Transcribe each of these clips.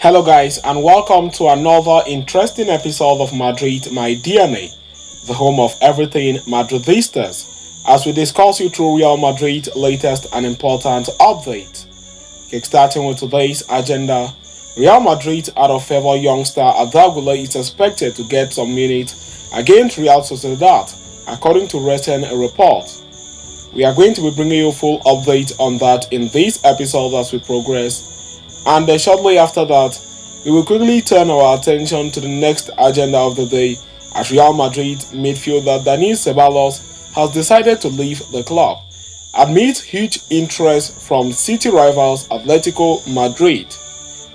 Hello, guys, and welcome to another interesting episode of Madrid, my DNA, the home of everything Madridistas, as we discuss you through Real Madrid's latest and important update. Kickstarting with today's agenda, Real Madrid out of favor youngster Arda Guler is expected to get some minutes against Real Sociedad, according to recent reports. We are going to be bringing you a full update on that in this episode as we progress. And shortly after that, we will quickly turn our attention to the next agenda of the day as Real Madrid midfielder Ceballos has decided to leave the club, amid huge interest from city rivals Atletico Madrid.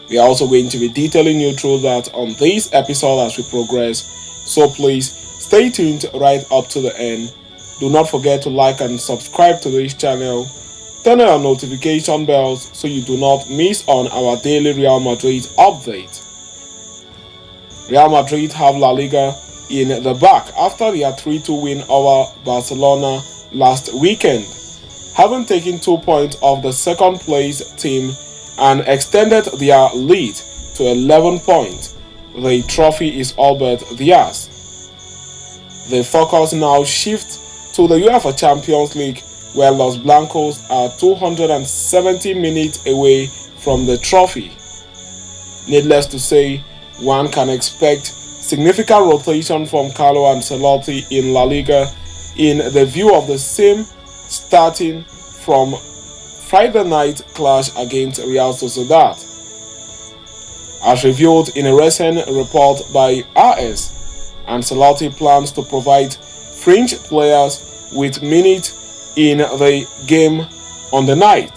We are also going to be detailing you through that on this episode as we progress, so please stay tuned right up to the end. Do not forget to like and subscribe to this channel. Turn on our notification bells so you do not miss on our daily Real Madrid update. Real Madrid have La Liga in the back after their 3-2 win over Barcelona last weekend, having taken 2 points off the second place team and extended their lead to 11 points. The trophy is all but theirs. The focus now shifts to the UEFA Champions League, where Los Blancos are 270 minutes away from the trophy. Needless to say, one can expect significant rotation from Carlo Ancelotti in La Liga in the view of the same starting from Friday night clash against Real Sociedad. As revealed in a recent report by RS, Ancelotti plans to provide fringe players with minutes in the game on the night.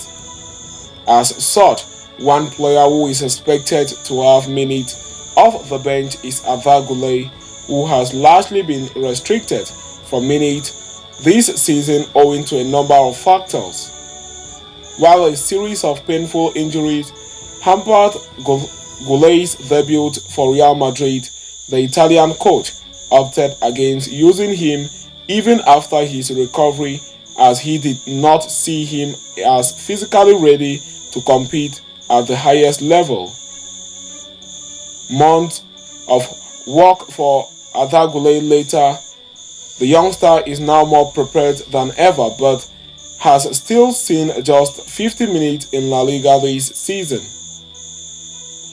As such, one player who is expected to have minutes off the bench is Arda Guler, who has largely been restricted from minutes this season owing to a number of factors. While a series of painful injuries hampered Guler's debut for Real Madrid, the Italian coach opted against using him even after his recovery, as he did not see him as physically ready to compete at the highest level. Months of work for Arda Guler later, the youngster is now more prepared than ever, but has still seen just 50 minutes in La Liga this season.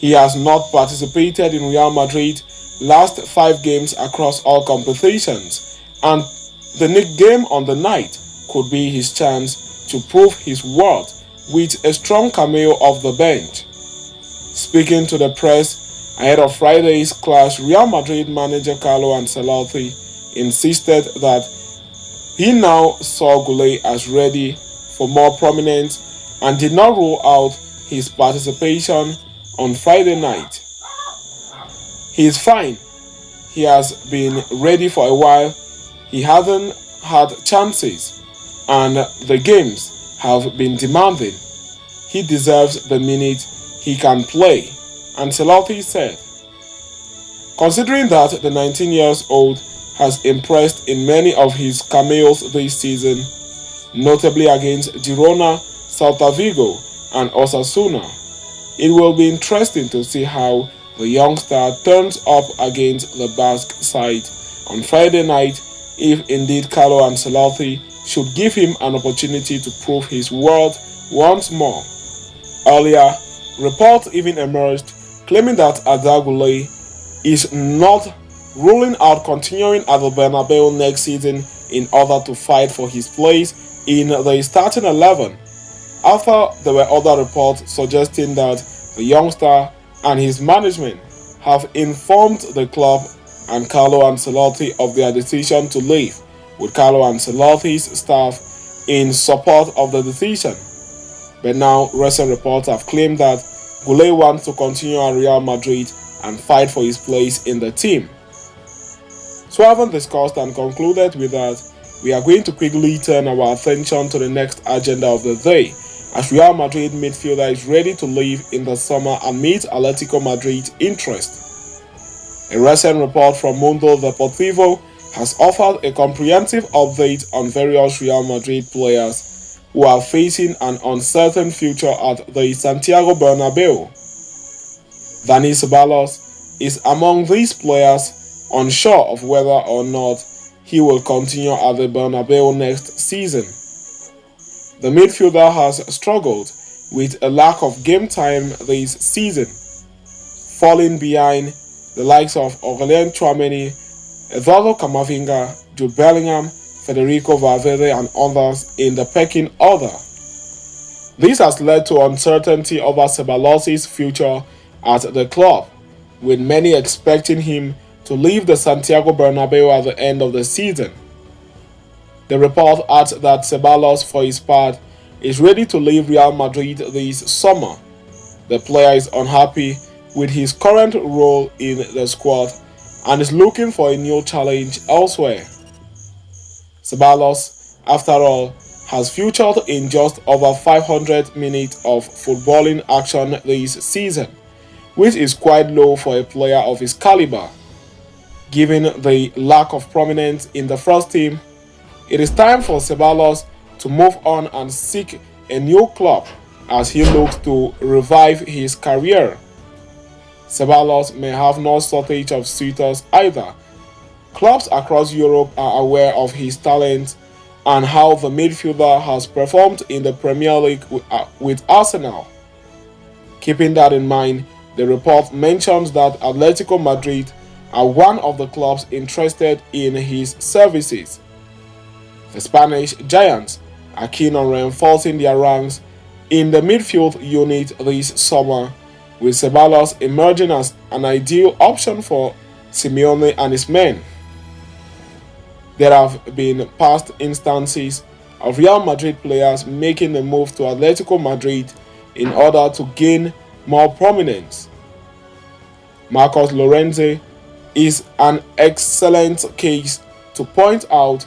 He has not participated in Real Madrid's last 5 games across all competitions, and the game on the night could be his chance to prove his worth with a strong cameo off the bench. Speaking to the press ahead of Friday's clash, Real Madrid manager Carlo Ancelotti insisted that he now saw Guler as ready for more prominence and did not rule out his participation on Friday night. He is fine. He has been ready for a while. He hasn't had chances, and the games have been demanding. He deserves the minutes he can play, Ancelotti said. Considering that the 19-year-old has impressed in many of his cameos this season, notably against Girona, Celta Vigo and Osasuna, it will be interesting to see how the youngster turns up against the Basque side on Friday night, if indeed Carlo Ancelotti should give him an opportunity to prove his worth once more. Earlier, reports even emerged claiming that Arda Guler is not ruling out continuing at the Bernabeu next season in order to fight for his place in the starting 11, after there were other reports suggesting that the youngster and his management have informed the club and Carlo Ancelotti of their decision to leave, with Carlo Ancelotti's staff in support of the decision. But now, recent reports have claimed that Guler wants to continue at Real Madrid and fight for his place in the team. So having discussed and concluded with that, we are going to quickly turn our attention to the next agenda of the day, as Real Madrid midfielder is ready to leave in the summer amid Atletico Madrid's interest. A recent report from Mundo Deportivo has offered a comprehensive update on various Real Madrid players who are facing an uncertain future at the Santiago Bernabeu. Dani Ceballos is among these players unsure of whether or not he will continue at the Bernabeu next season. The midfielder has struggled with a lack of game time this season, falling behind the likes of Aurelien Tchouameni, Eduardo Camavinga, Jude Bellingham, Federico Valverde and others in the pecking order. This has led to uncertainty over Ceballos' future at the club, with many expecting him to leave the Santiago Bernabeu at the end of the season. The report adds that Ceballos, for his part, is ready to leave Real Madrid this summer. The player is unhappy with his current role in the squad and is looking for a new challenge elsewhere. Ceballos, after all, has featured in just over 500 minutes of footballing action this season, which is quite low for a player of his caliber. Given the lack of prominence in the first team, it is time for Ceballos to move on and seek a new club as he looks to revive his career. Ceballos may have no shortage of suitors either. Clubs across Europe are aware of his talent and how the midfielder has performed in the Premier League with Arsenal. Keeping that in mind, the report mentions that Atletico Madrid are one of the clubs interested in his services. The Spanish Giants are keen on reinforcing their ranks in the midfield unit this summer, with Ceballos emerging as an ideal option for Simeone and his men. There have been past instances of Real Madrid players making the move to Atletico Madrid in order to gain more prominence. Marcos Llorente is an excellent case to point out,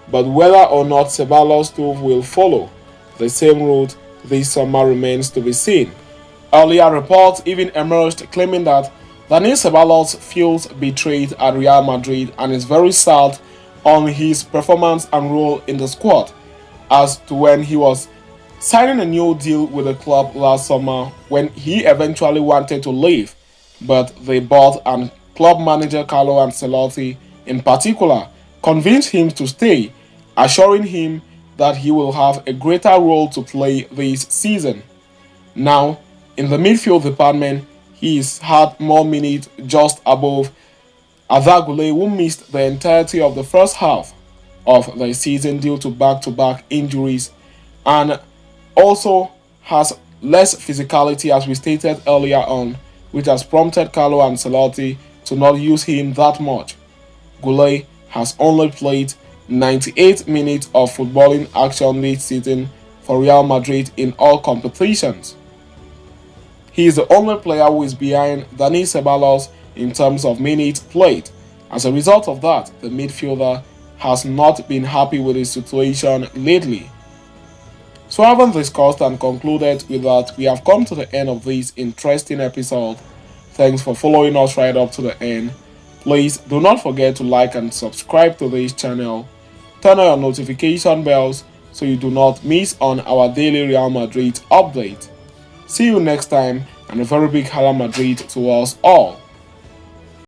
but whether or not Ceballos too will follow the same route this summer remains to be seen. Earlier reports even emerged claiming that Dani Ceballos feels betrayed at Real Madrid and is very sad on his performance and role in the squad as to when he was signing a new deal with the club last summer when he eventually wanted to leave, but the board and club manager Carlo Ancelotti in particular convinced him to stay, assuring him that he will have a greater role to play this season. Now, in the midfield department, he's had more minutes just above Arda Guler, who missed the entirety of the first half of the season due to back-to-back injuries, and also has less physicality as we stated earlier on, which has prompted Carlo Ancelotti to not use him that much. Guler has only played 98 minutes of footballing action this season for Real Madrid in all competitions. He is the only player who is behind Dani Ceballos in terms of minutes played. As a result of that, the midfielder has not been happy with his situation lately. So having discussed and concluded with that, we have come to the end of this interesting episode. Thanks for following us right up to the end. Please do not forget to like and subscribe to this channel. Turn on your notification bells so you do not miss on our daily Real Madrid update. See you next time, and a very big Hala Madrid to us all.